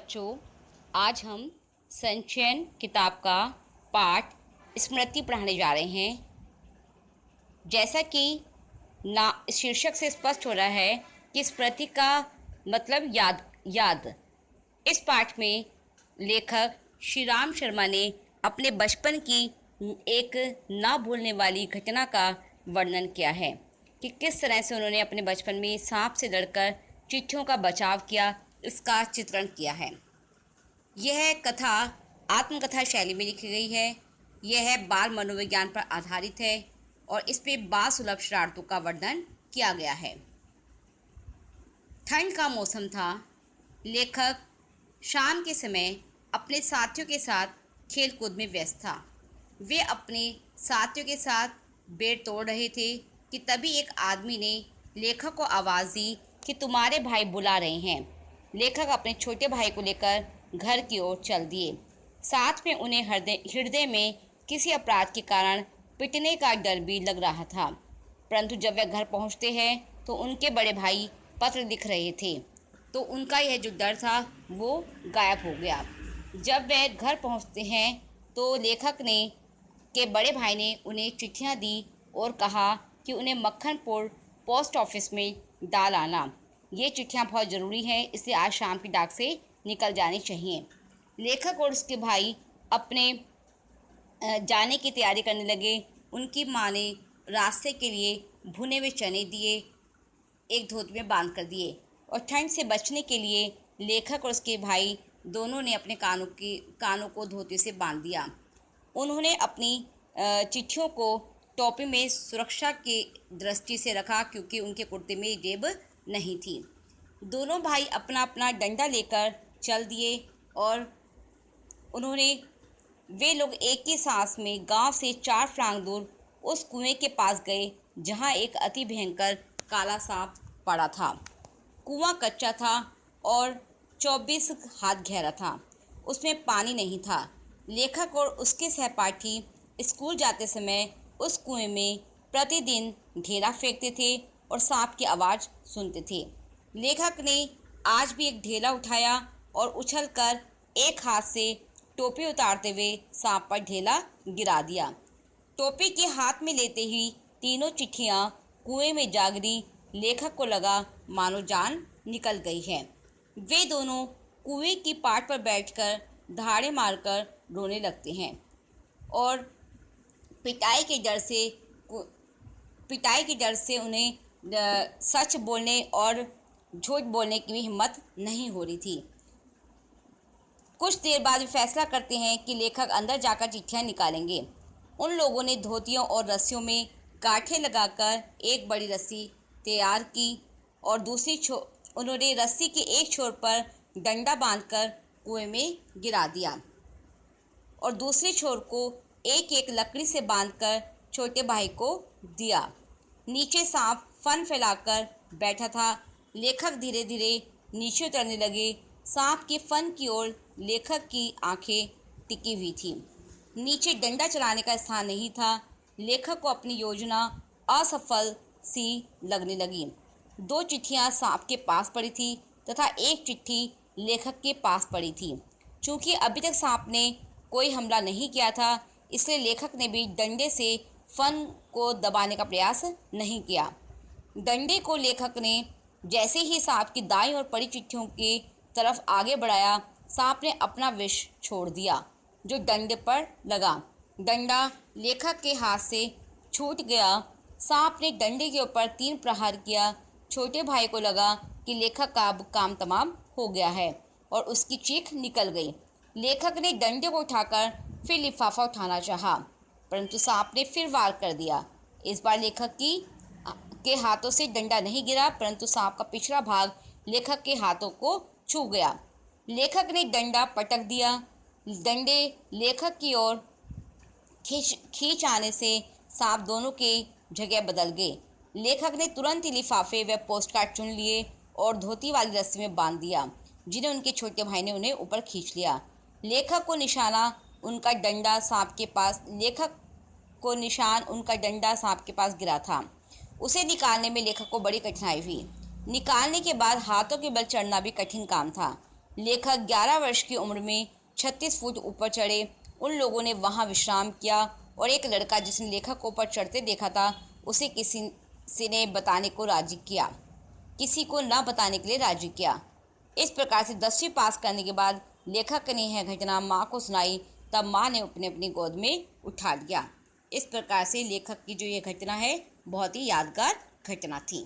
बच्चों, आज हम संचयन किताब का पाठ स्मृति पढ़ाने जा रहे हैं। जैसा कि ना शीर्षक से स्पष्ट हो रहा है कि स्मृति का मतलब याद। इस पाठ में लेखक श्री राम शर्मा ने अपने बचपन की एक ना भूलने वाली घटना का वर्णन किया है कि किस तरह से उन्होंने अपने बचपन में सांप से लड़कर चिट्ठियों का बचाव किया। इसका चित्रण किया है। यह कथा आत्मकथा शैली में लिखी गई है। यह बाल मनोविज्ञान पर आधारित है और इस पे बाल सुलभ शरारतों का वर्णन किया गया है। ठंड का मौसम था। लेखक शाम के समय अपने साथियों के साथ खेल कूद में व्यस्त था। वे अपने साथियों के साथ बेर तोड़ रहे थे कि तभी एक आदमी ने लेखक को आवाज़ दी कि तुम्हारे भाई बुला रहे हैं। लेखक अपने छोटे भाई को लेकर घर की ओर चल दिए। साथ में उन्हें हृदय में किसी अपराध के कारण पिटने का डर भी लग रहा था। परंतु जब वे घर पहुंचते हैं तो उनके बड़े भाई पत्र लिख रहे थे, तो उनका यह जो डर था वो गायब हो गया। जब वे घर पहुंचते हैं तो लेखक ने के बड़े भाई ने उन्हें चिट्ठियां दी और कहा कि उन्हें मक्खनपुर पोस्ट ऑफिस में डाल आना। ये चिट्ठियां बहुत ज़रूरी हैं, इसलिए आज शाम की डाक से निकल जानी चाहिए। लेखक और उसके भाई अपने जाने की तैयारी करने लगे। उनकी माँ ने रास्ते के लिए भुने हुए चने दिए, एक धोती में बांध कर दिए और ठंड से बचने के लिए लेखक और उसके भाई दोनों ने अपने कानों को धोती से बांध दिया। उन्होंने अपनी चिट्ठियों को टोपी में सुरक्षा की दृष्टि से रखा क्योंकि उनके कुर्ते में जेब नहीं थी। दोनों भाई अपना अपना डंडा लेकर चल दिए और वे लोग एक ही सांस में गांव से 4 फर्लांग दूर उस कुएं के पास गए जहां एक अति भयंकर काला सांप पड़ा था। कुआं कच्चा था और 24 हाथ गहरा था। उसमें पानी नहीं था। लेखक और उसके सहपाठी स्कूल जाते समय उस कुएं में प्रतिदिन ढेला फेंकते थे और सांप की आवाज़ सुनते थे। लेखक ने आज भी एक ढेला उठाया और उछलकर एक हाथ से टोपी उतारते हुए सांप पर ढेला गिरा दिया। टोपी के हाथ में लेते ही तीनों चिट्ठियां कुएं में जा गिरी। लेखक को लगा मानो जान निकल गई है। वे दोनों कुएं की पाट पर बैठकर दहाड़े मारकर रोने लगते हैं और पिटाई के डर से उन्हें सच बोलने और झूठ बोलने की भी हिम्मत नहीं हो रही थी। कुछ देर बाद वे फैसला करते हैं कि लेखक अंदर जाकर चिट्ठियां निकालेंगे। उन लोगों ने धोतियों और रस्सियों में गांठें लगाकर एक बड़ी रस्सी तैयार की और उन्होंने रस्सी के एक छोर पर डंडा बांधकर कुएं में गिरा दिया और दूसरे छोर को एक एक लकड़ी से बांधकर छोटे भाई को दिया। नीचे सांप फन फैलाकर बैठा था। लेखक धीरे धीरे नीचे उतरने लगे। सांप के फन की ओर लेखक की आंखें टिकी हुई थी। नीचे डंडा चलाने का स्थान नहीं था। लेखक को अपनी योजना असफल सी लगने लगी। 2 चिट्ठियां सांप के पास पड़ी थी तथा एक चिट्ठी लेखक के पास पड़ी थी। चूँकि अभी तक सांप ने कोई हमला नहीं किया था, इसलिए लेखक ने भी डंडे से फन को दबाने का प्रयास नहीं किया। डंडे को लेखक ने जैसे ही सांप की दाईं ओर पड़ी चिट्ठियों की तरफ आगे बढ़ाया, सांप ने अपना विष छोड़ दिया जो डंडे पर लगा। डंडा लेखक के हाथ से छूट गया। सांप ने डंडे के ऊपर 3 प्रहार किया। छोटे भाई को लगा कि लेखक का अब काम तमाम हो गया है और उसकी चीख निकल गई। लेखक ने डंडे को उठाकर फिर लिफाफा उठाना चाहा, परंतु सांप ने फिर वार कर दिया। इस बार लेखक के हाथों से डंडा नहीं गिरा, परंतु सांप का पिछला भाग लेखक के हाथों को छू गया। लेखक ने डंडा पटक दिया। डंडे लेखक की ओर खींच आने से सांप दोनों के जगह बदल गए। लेखक ने तुरंत ही लिफाफे व पोस्टकार्ड चुन लिए और धोती वाली रस्सी में बांध दिया, जिन्हें उनके छोटे भाई ने उन्हें ऊपर खींच लिया। लेखक को निशान उनका डंडा सांप के पास गिरा था। उसे निकालने में लेखक को बड़ी कठिनाई हुई। निकालने के बाद हाथों के बल चढ़ना भी कठिन काम था। लेखक 11 वर्ष की उम्र में 36 फुट ऊपर चढ़े। उन लोगों ने वहां विश्राम किया और एक लड़का जिसने लेखक को ऊपर चढ़ते देखा था उसे किसी ने बताने को राजी किया, किसी को ना बताने के लिए राजी किया। इस प्रकार से 10वीं पास करने के बाद लेखक ने यह घटना माँ को सुनाई, तब माँ ने अपनी गोद में उठा लिया। इस प्रकार से लेखक की जो ये घटना है बहुत ही यादगार घटना थी।